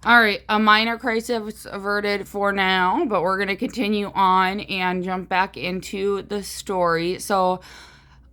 All right, a minor crisis averted for now, but we're going to continue on and jump back into the story. So,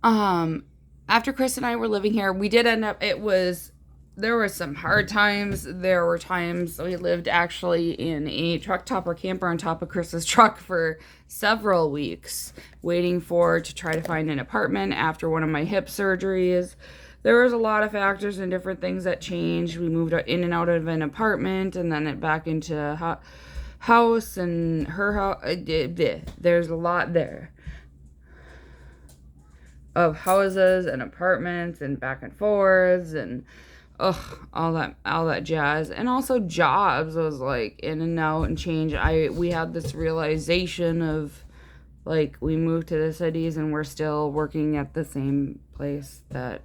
after Chris and I were living here, we did end up, there were some hard times. There were times we lived actually in a truck topper camper on top of Chris's truck for several weeks, waiting to try to find an apartment after one of my hip surgeries. There was a lot of factors and different things that changed. We moved in and out of an apartment and then it back into a house and her house. There's a lot there of houses and apartments and back and forths and all that jazz. And also jobs was like in and out and change. We had this realization of like we moved to the cities and we're still working at the same place that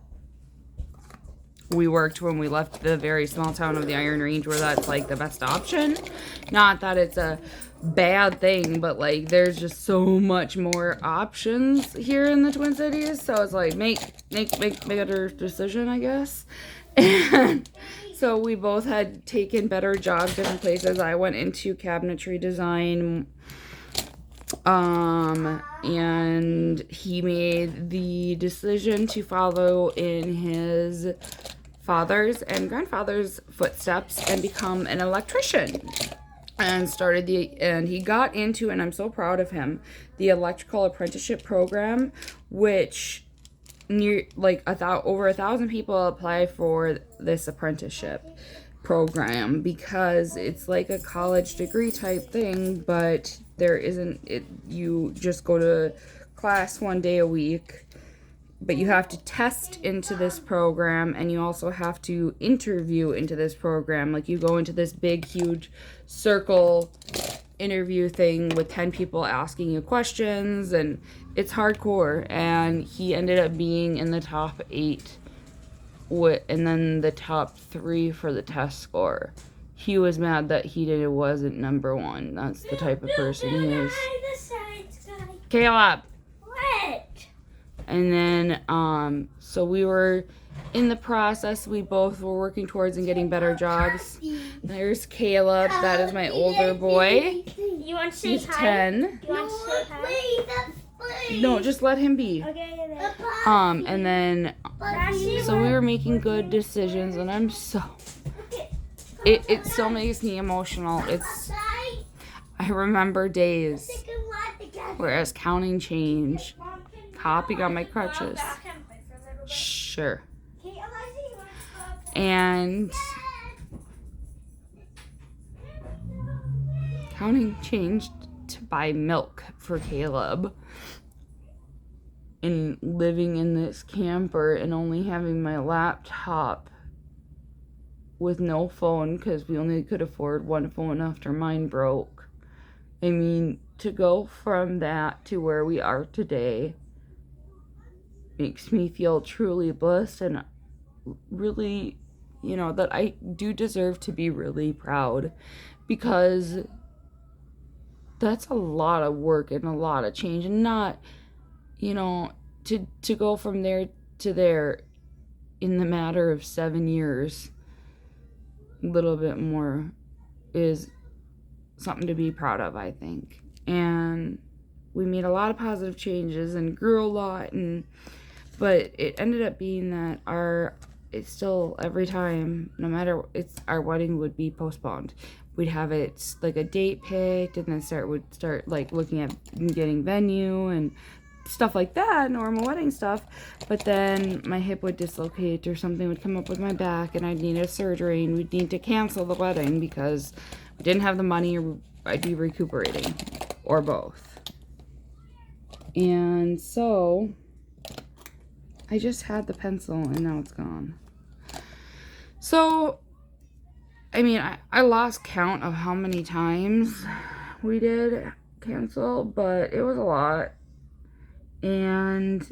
we worked when we left the very small town of the Iron Range, where that's like the best option. Not that it's a bad thing, but like there's just so much more options here in the Twin Cities. So it's like make better decision, I guess. And so we both had taken better jobs, different places. I went into cabinetry design. And he made the decision to follow in his father's and grandfather's footsteps and become an electrician, and he got into, and I'm so proud of him, the electrical apprenticeship program, which over 1,000 people apply for this apprenticeship program because it's like a college degree type thing, but there isn't it. You just go to class one day a week, but you have to test into this program, and you also have to interview into this program. Like you go into this big, huge circle interview thing with 10 people asking you questions, and it's hardcore. And he ended up being in the top 8, and then the top 3 for the test score. He was mad that wasn't number 1. That's the type of person he is. Caleb. What? And then, so we were in the process. We both were working towards and getting better jobs. There's Caleb. That is my older boy. You want to say He's hi? 10. You want to say hi? No, just let him be. Okay. And then, so we were making good decisions, and I'm so... It still makes me emotional. I remember days where I was counting change, hopping on my crutches. Sure. And counting change to buy milk for Caleb. And living in this camper and only having my laptop with no phone because we only could afford one phone after mine broke. I mean, to go from that to where we are today makes me feel truly blessed, and really, that I do deserve to be really proud, because that's a lot of work and a lot of change, and not, to go from there to there in the matter of 7 years. A little bit more is something to be proud of, I think. And we made a lot of positive changes and grew a lot, but it ended up being that it's still every time, no matter, our wedding would be postponed. We'd have it like a date picked, and then start like looking at getting venue and stuff like that, normal wedding stuff. But then my hip would dislocate or something would come up with my back, and I'd need a surgery, and we'd need to cancel the wedding because we didn't have the money, or I'd be recuperating, or both. And so I just had the pencil, and now it's gone. So I mean, I lost count of how many times we did cancel, but it was a lot. And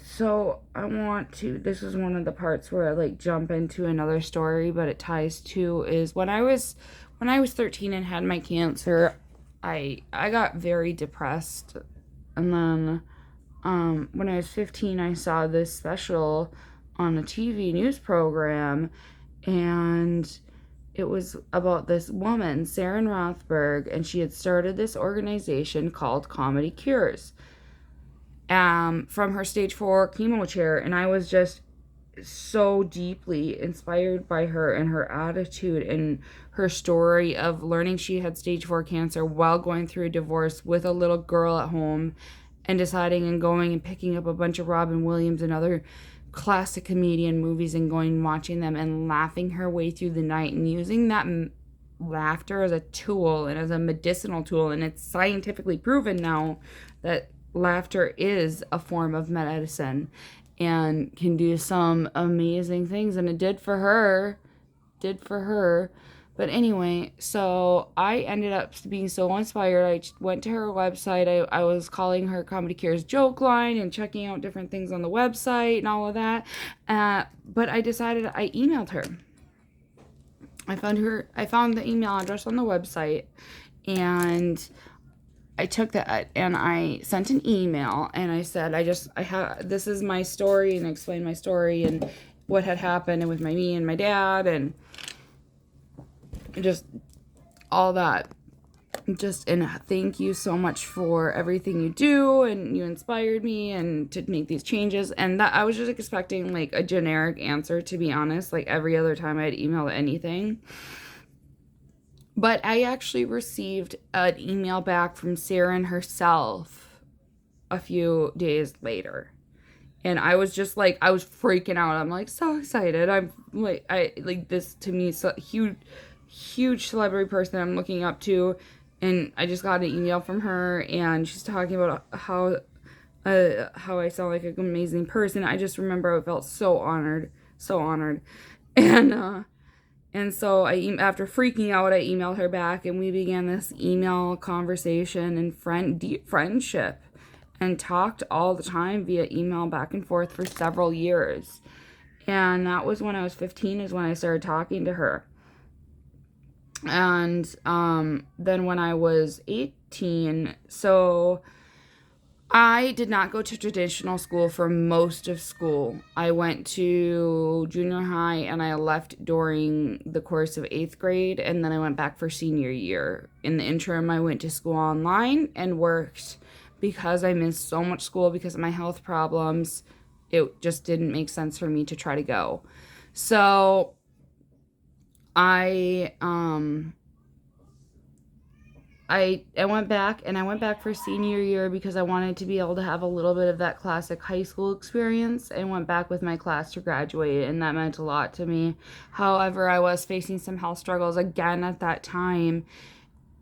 so this is one of the parts where I like jump into another story, but it ties to is when I was 13 and had my cancer, I got very depressed. And then when I was 15, I saw this special on a TV news program, And it was about this woman, Sarah Rothberg, and she had started this organization called Comedy Cures from her stage 4 chemo chair. And I was just so deeply inspired by her and her attitude and her story of learning she had stage 4 cancer while going through a divorce with a little girl at home, and deciding and going and picking up a bunch of Robin Williams and other classic comedian movies and going and watching them and laughing her way through the night and using that laughter as a tool and as a medicinal tool. And it's scientifically proven now that laughter is a form of medicine and can do some amazing things, and it did for her. But anyway, so I ended up being so inspired. I went to her website. I was calling her Comedy Cares joke line and checking out different things on the website and all of that. But I decided I emailed her. I found the email address on the website, and I took that and I sent an email, and I said, this is my story, and I explained my story and what had happened with me and my dad and just all that. And thank you so much for everything you do, and you inspired me and to make these changes. And that I was just expecting like a generic answer, to be honest, like every other time I'd email anything. But I actually received an email back from Sarah herself a few days later. And I was just like, I was freaking out. I'm like so excited. I'm like, this to me, so huge celebrity person I'm looking up to. And I just got an email from her, and she's talking about how I sound like an amazing person. I just remember I felt so honored. And so after freaking out, I emailed her back, and we began this email conversation and deep friendship, and talked all the time via email back and forth for several years. And that was when I was 15 is when I started talking to her. And then when I was 18, so I did not go to traditional school for most of school. I went to junior high, and I left during the course of 8th grade, and then I went back for senior year. In the interim, I went to school online and worked because I missed so much school because of my health problems. It just didn't make sense for me to try to go. So I went back, and I went back for senior year because I wanted to be able to have a little bit of that classic high school experience, and went back with my class to graduate, and that meant a lot to me. However, I was facing some health struggles again at that time,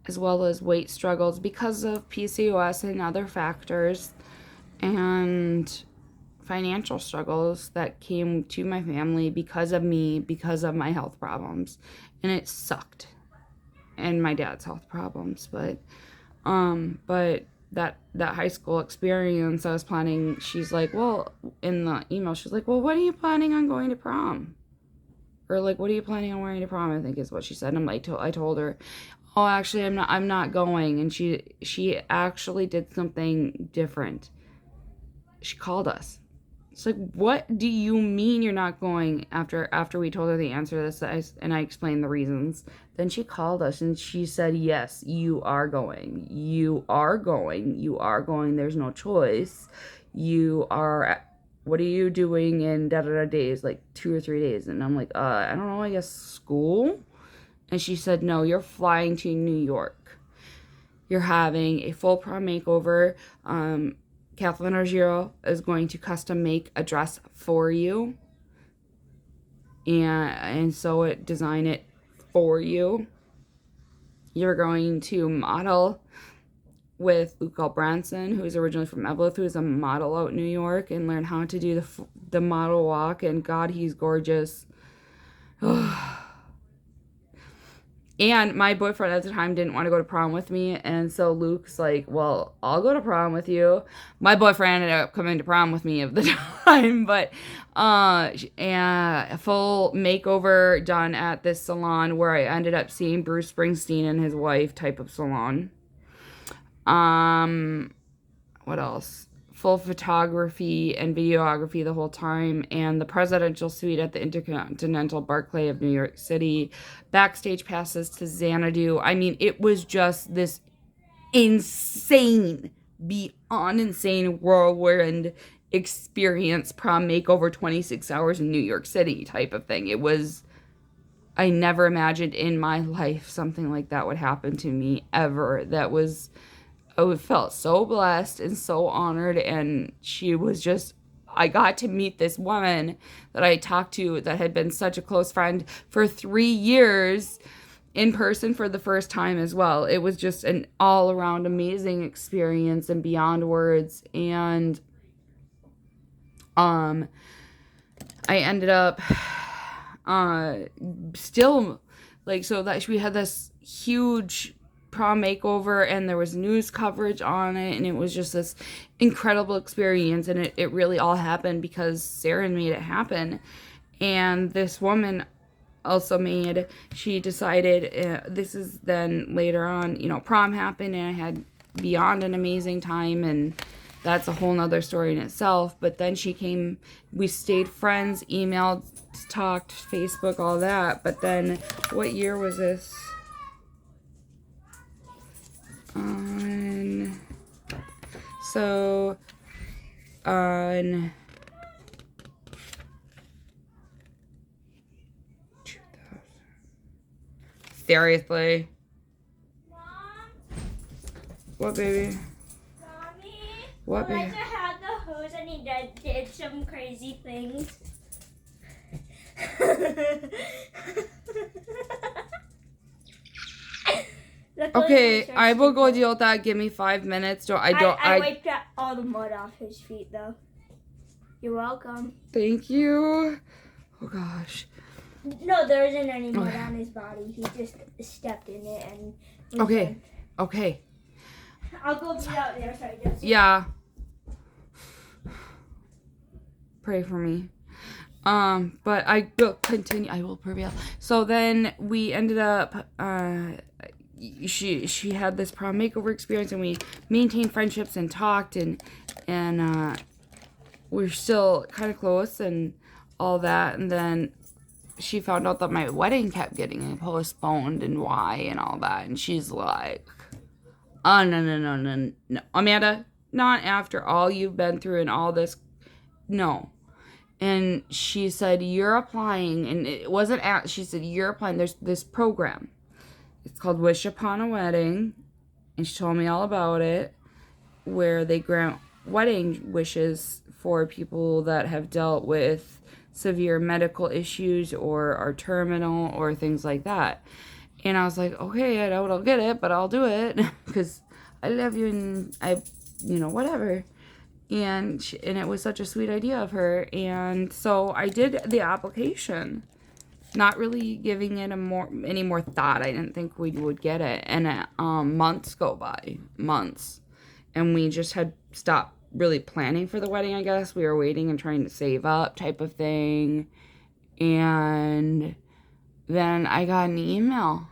as well as weight struggles because of PCOS and other factors, and financial struggles that came to my family because of me, because of my health problems. And it sucked. And my dad's health problems. But that high school experience, I was planning, she's like, well, in the email, she's like, well, what are you planning on going to prom? Or like, what are you planning on wearing to prom, I think is what she said. And I'm like, I told her, oh, actually, I'm not going. And she actually did something different. She called us. It's like, what do you mean you're not going? After we told her the answer to this, and I explained the reasons, then she called us and she said, yes, you are going. You are going. You are going. There's no choice. You are. What are you doing in da-da-da days? Like 2 or 3 days. And I'm like, I don't know, I guess school? And she said, no, you're flying to New York. You're having a full prom makeover. Kathleen Argiro is going to custom make a dress for you, and sew it, design it for you. You're going to model with Luke Branson, who is originally from Evelyn, who is a model out in New York, and learn how to do the model walk. And God, he's gorgeous. And my boyfriend at the time didn't want to go to prom with me. And so Luke's like, well, I'll go to prom with you. My boyfriend ended up coming to prom with me at the time. But and a full makeover done at this salon where I ended up seeing Bruce Springsteen and his wife type of salon. What else? full photography and videography the whole time, and the presidential suite at the Intercontinental Barclay of New York City, backstage passes to Xanadu. I mean, it was just this insane, beyond insane whirlwind experience, prom makeover 26 hours in New York City type of thing. It was, I never imagined in my life something like that would happen to me ever. That was, I felt so blessed and so honored, and she was just, I got to meet this woman that I talked to that had been such a close friend for 3 years in person for the first time as well. It was just an all-around amazing experience and beyond words. And I ended up still, like, so that we had this huge prom makeover, and there was news coverage on it, and it was just this incredible experience, and it really all happened because Sarah made it happen. And this woman also she decided, this is then later on, prom happened, and I had beyond an amazing time, and that's a whole nother story in itself. But then she came, we stayed friends, emailed, talked, Facebook, all that. But then, what year was this? On 2000. Seriously? Mom? What, baby? Mommy? What, baby? Elijah had the hose and he did some crazy things. Okay, I will go deal with that. Give me 5 minutes. I wiped all the mud off his feet, though. You're welcome. Thank you. Oh, gosh. No, there isn't any mud on his body. He just stepped in it and... Okay. I'll go be out there. Sorry, just... Yeah. Pray for me. But I will continue. I will prevail. So then we ended up... She had this prom makeover experience, and we maintained friendships and talked, and we're still kind of close and all that. And then she found out that my wedding kept getting postponed and why and all that. And she's like, oh, no, Amanda, not after all you've been through and all this. No. And she said, you're applying, and it wasn't she said, you're applying. There's this program. It's called Wish Upon a Wedding, and she told me all about it, where they grant wedding wishes for people that have dealt with severe medical issues or are terminal or things like that. And I was like, okay, I don't get it, but I'll do it because I love you and I, whatever. And it was such a sweet idea of her. And so I did the application, not really giving it any more thought. I didn't think we would get it. And months go by. Months. And we just had stopped really planning for the wedding, I guess. We were waiting and trying to save up type of thing. And then I got an email.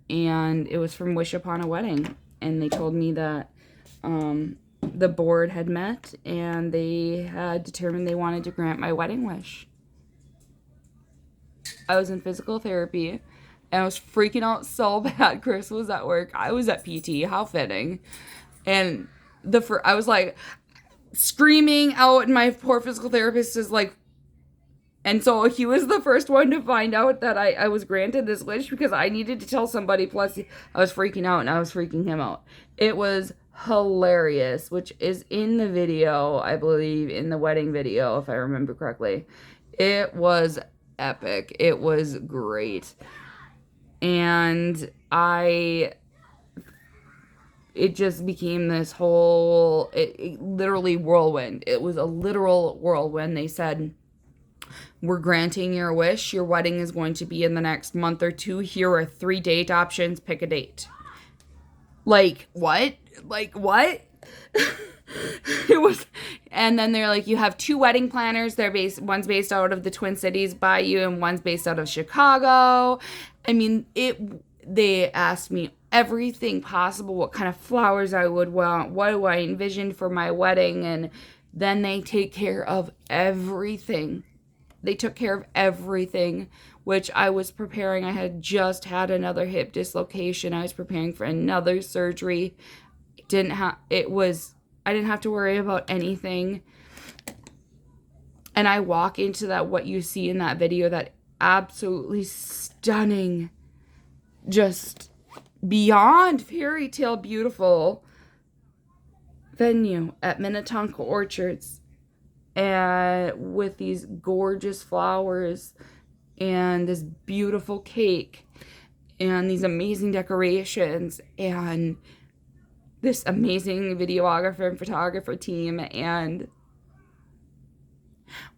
And it was from Wish Upon a Wedding. And they told me that the board had met and they had determined they wanted to grant my wedding wish. I was in physical therapy, and I was freaking out so bad. Chris was at work. I was at PT. How fitting. And I was like screaming out, and my poor physical therapist is like, and so he was the first one to find out that I was granted this wish because I needed to tell somebody. Plus, I was freaking out, and I was freaking him out. It was hilarious, which is in the video, I believe, in the wedding video, if I remember correctly. It was epic. It was great. And it just became this whole, it literally whirlwind. It was a literal whirlwind. They said, we're granting your wish. Your wedding is going to be in the next month or two. Here are 3 date options. Pick a date. Like, what? It was, and then they're like, you have 2 wedding planners. One's based out of the Twin Cities by you, and one's based out of Chicago. I mean, they asked me everything possible, what kind of flowers I would want, what do I envision for my wedding, and then they take care of everything. They took care of everything, which I was preparing. I had just had another hip dislocation. I was preparing for another surgery. I didn't have to worry about anything. And I walk into that, what you see in that video, that absolutely stunning, just beyond fairy tale beautiful venue at Minnetonka Orchards, and with these gorgeous flowers and this beautiful cake and these amazing decorations and this amazing videographer and photographer team and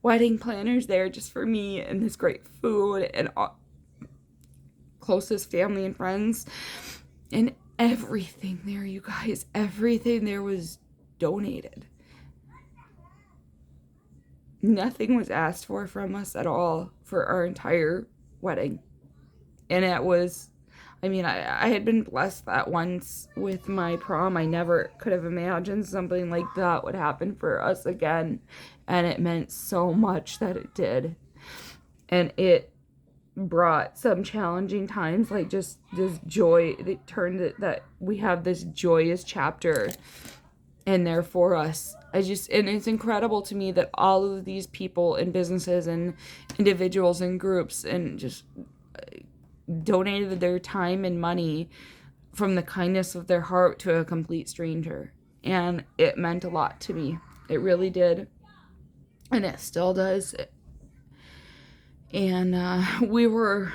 wedding planners there just for me, and this great food and closest family and friends, and everything there, you guys, everything there was donated. Nothing was asked for from us at all for our entire wedding. And it was, I mean, I had been blessed that once with my prom. I never could have imagined something like that would happen for us again. And it meant so much that it did. And it brought some challenging times, like just this joy. It turned it that we have this joyous chapter in there for us. And it's incredible to me that all of these people and businesses and individuals and groups and just donated their time and money from the kindness of their heart to a complete stranger. And it meant a lot to me. It really did. And it still does. And we were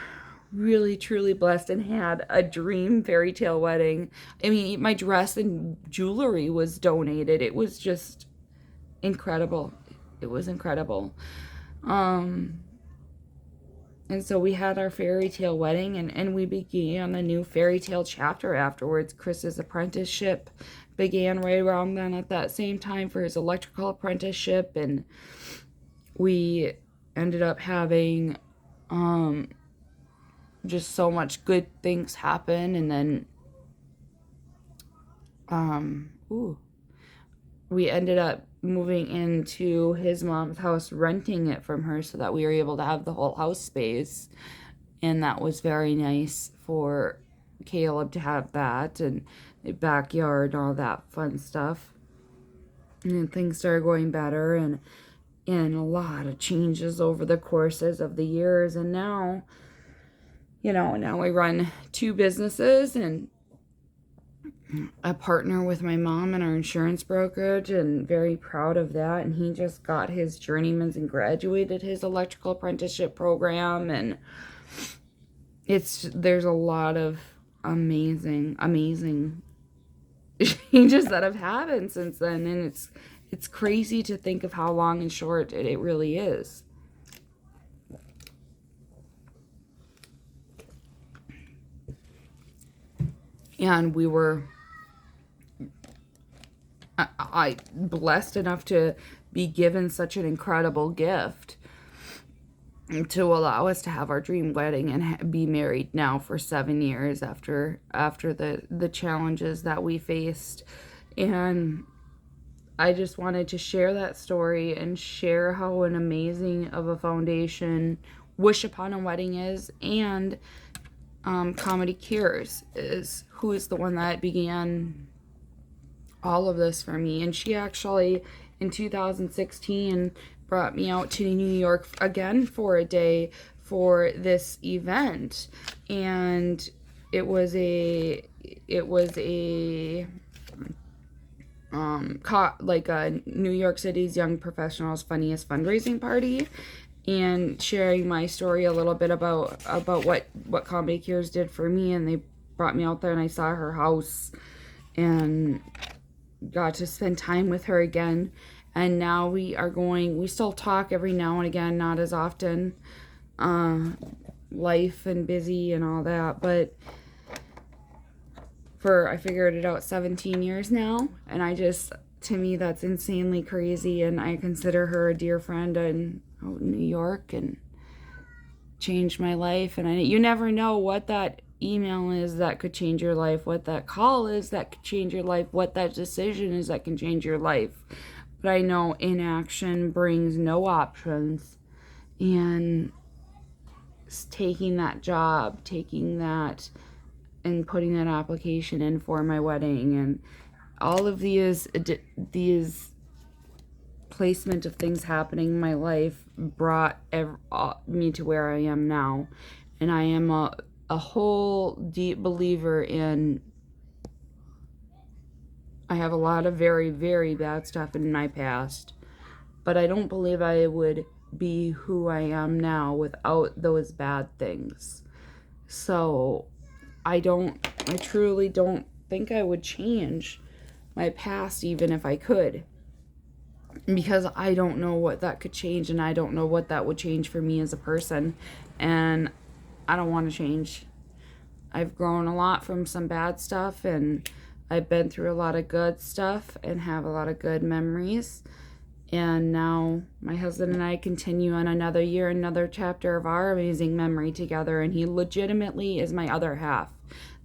really, truly blessed and had a dream fairy tale wedding. I mean, my dress and jewelry was donated. It was just incredible. It was incredible. And so we had our fairy tale wedding, and we began a new fairy tale chapter afterwards. Chris's apprenticeship began right around then at that same time for his electrical apprenticeship, and we ended up having just so much good things happen. And then we ended up moving into his mom's house, renting it from her so that we were able to have the whole house space. And that was very nice for Caleb to have that, and the backyard and all that fun stuff. And then things started going better, and a lot of changes over the courses of the years. And now, now I run 2 businesses and a partner with my mom in our insurance brokerage, and very proud of that. And he just got his journeyman's and graduated his electrical apprenticeship program, and there's a lot of amazing changes that have happened since then, and it's crazy to think of how long and short it really is. And we were I blessed enough to be given such an incredible gift to allow us to have our dream wedding and be married now for 7 years after the challenges that we faced. And I just wanted to share that story and share how an amazing of a foundation Wish Upon a Wedding is, and Comedy Cures is who is the one that began all of this for me. And she actually in 2016 brought me out to New York again for a day for this event, and it was a like a New York City's Young Professionals Funniest Fundraising Party, and sharing my story a little bit about what Comedy Cures did for me. And they brought me out there, and I saw her house and got to spend time with her again. And now we still talk every now and again, not as often, life and busy and all that, but I figured it out, 17 years now. And to me, that's insanely crazy. And I consider her a dear friend in New York, and changed my life. And you never know what that email is that could change your life, what that call is that could change your life, what that decision is that can change your life. But I know inaction brings no options. And taking that job, taking that and putting that application in for my wedding, and all of these placement of things happening in my life brought me to where I am now. And I am a whole deep believer in, I have a lot of very, very bad stuff in my past, but I don't believe I would be who I am now without those bad things. So I truly don't think I would change my past even if I could, because I don't know what that could change, and I don't know what that would change for me as a person, and I don't want to change. I've grown a lot from some bad stuff, and I've been through a lot of good stuff and have a lot of good memories. And now my husband and I continue on another year, another chapter of our amazing memory together, and he legitimately is my other half.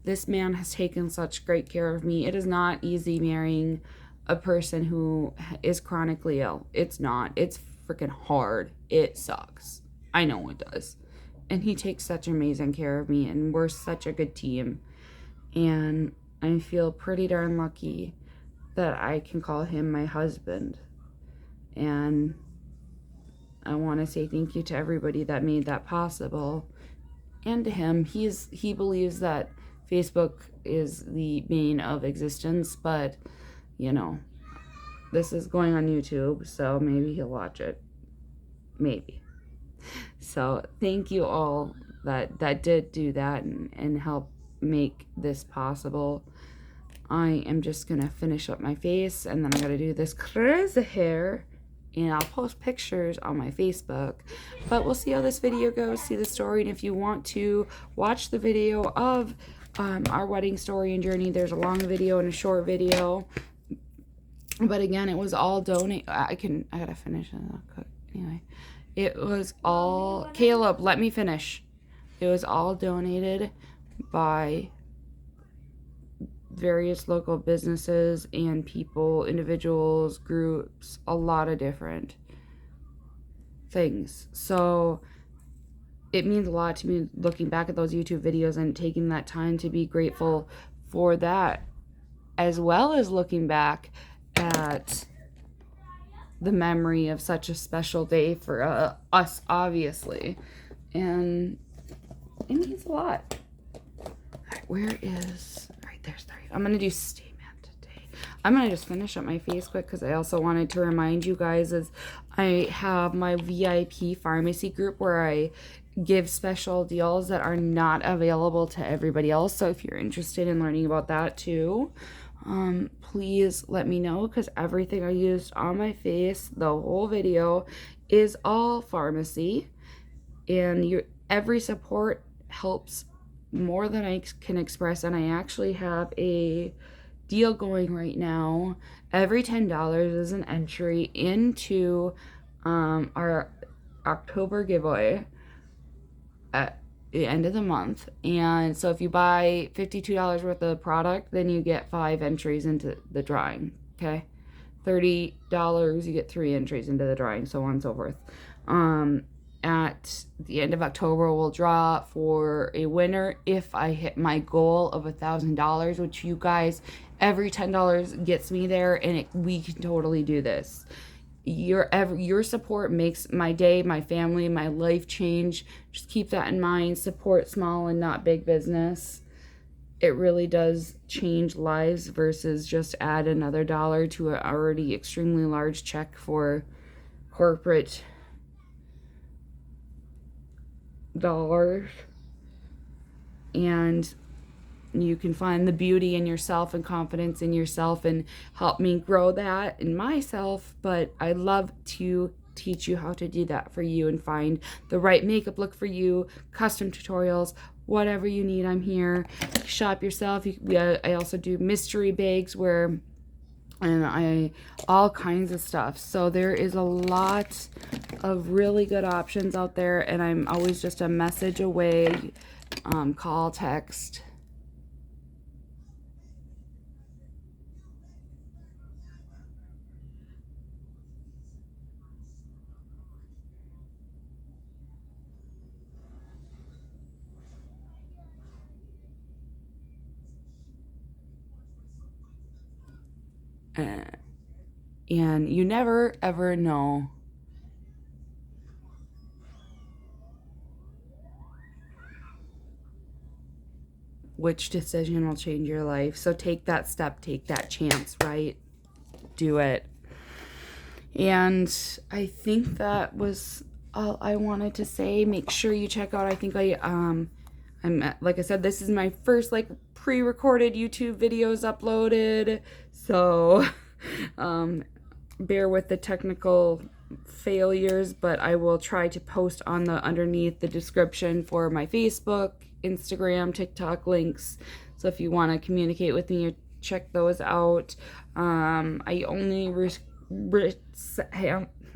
This man has taken such great care of me. It is not easy marrying a person who is chronically ill. It's not. It's freaking hard. It sucks. I know it does. And he takes such amazing care of me, and we're such a good team. And I feel pretty darn lucky that I can call him my husband. And I want to say thank you to everybody that made that possible, and to him. He believes that Facebook is the bane of existence, but you know, this is going on YouTube, so maybe he'll watch it. Maybe. So thank you all that did do that and help make this possible. I am just gonna finish up my face, and then I'm gonna do this crazy hair, and I'll post pictures on my Facebook. But we'll see how this video goes, see the story, and if you want to watch the video of our wedding story and journey, there's a long video and a short video. But again, it was all donate. I gotta finish it. Anyway, it was all, Caleb, let me finish. It was all donated by various local businesses and people, individuals, groups, a lot of different things. So it means a lot to me looking back at those YouTube videos and taking that time to be grateful for that, as well as looking back at the memory of such a special day for us, obviously. And it means a lot. All right, where is... There's 3. I'm going to do statement today. I'm going to just finish up my face quick because I also wanted to remind you guys is I have my VIP Farmasi group where I give special deals that are not available to everybody else. So if you're interested in learning about that too, please let me know, because everything I used on my face, the whole video, is all Farmasi. And every support helps more than I can express, and I actually have a deal going right now. Every $10 is an entry into our October giveaway at the end of the month. And so if you buy $52 worth of product, then you get 5 entries into the drawing. Okay, $30, you get 3 entries into the drawing, so on and so forth. At the end of October, we'll draw for a winner if I hit my goal of $1,000, which you guys, every $10 gets me there, and we can totally do this. Your support makes my day, my family, my life change. Just keep that in mind. Support small and not big business. It really does change lives versus just add another dollar to an already extremely large check for corporate dollars. And you can find the beauty in yourself and confidence in yourself and help me grow that in myself. But I love to teach you how to do that for you and find the right makeup look for you, custom tutorials, whatever you need. I'm here. Shop yourself. I also do mystery bags where and all kinds of stuff. So there is a lot of really good options out there, and I'm always just a message away. Call, text. And you never ever know which decision will change your life. So take that step, take that chance, right? Do it. And I think that was all I wanted to say. Make sure you check out, I think I'm like I said, this is my first like pre-recorded YouTube videos uploaded. So bear with the technical failures, but I will try to post on the underneath the description for my Facebook, Instagram, TikTok links. So if you want to communicate with me, check those out. I only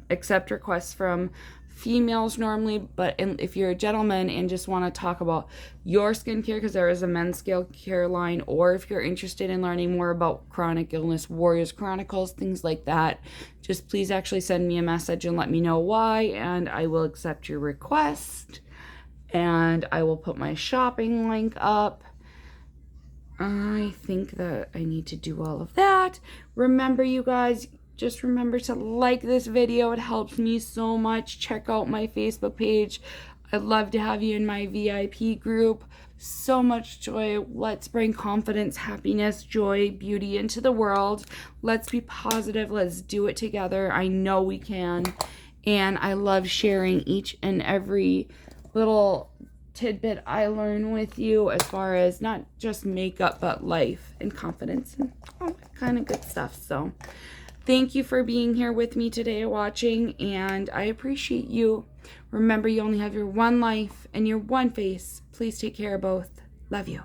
accept requests from females normally, but if you're a gentleman and just want to talk about your skincare, because there is a men's skincare line, or if you're interested in learning more about chronic illness warriors chronicles, things like that, just please actually send me a message and let me know why, and I will accept your request. And I will put my shopping link up. I think that I need to do all of that. Remember, you guys, just remember to like this video. It helps me so much. Check out my Facebook page. I'd love to have you in my VIP group. So much joy. Let's bring confidence, happiness, joy, beauty into the world. Let's be positive. Let's do it together. I know we can. And I love sharing each and every little tidbit I learn with you, as far as not just makeup, but life and confidence and all that kind of good stuff. So thank you for being here with me today watching, and I appreciate you. Remember, you only have your one life and your one face. Please take care of both. Love you.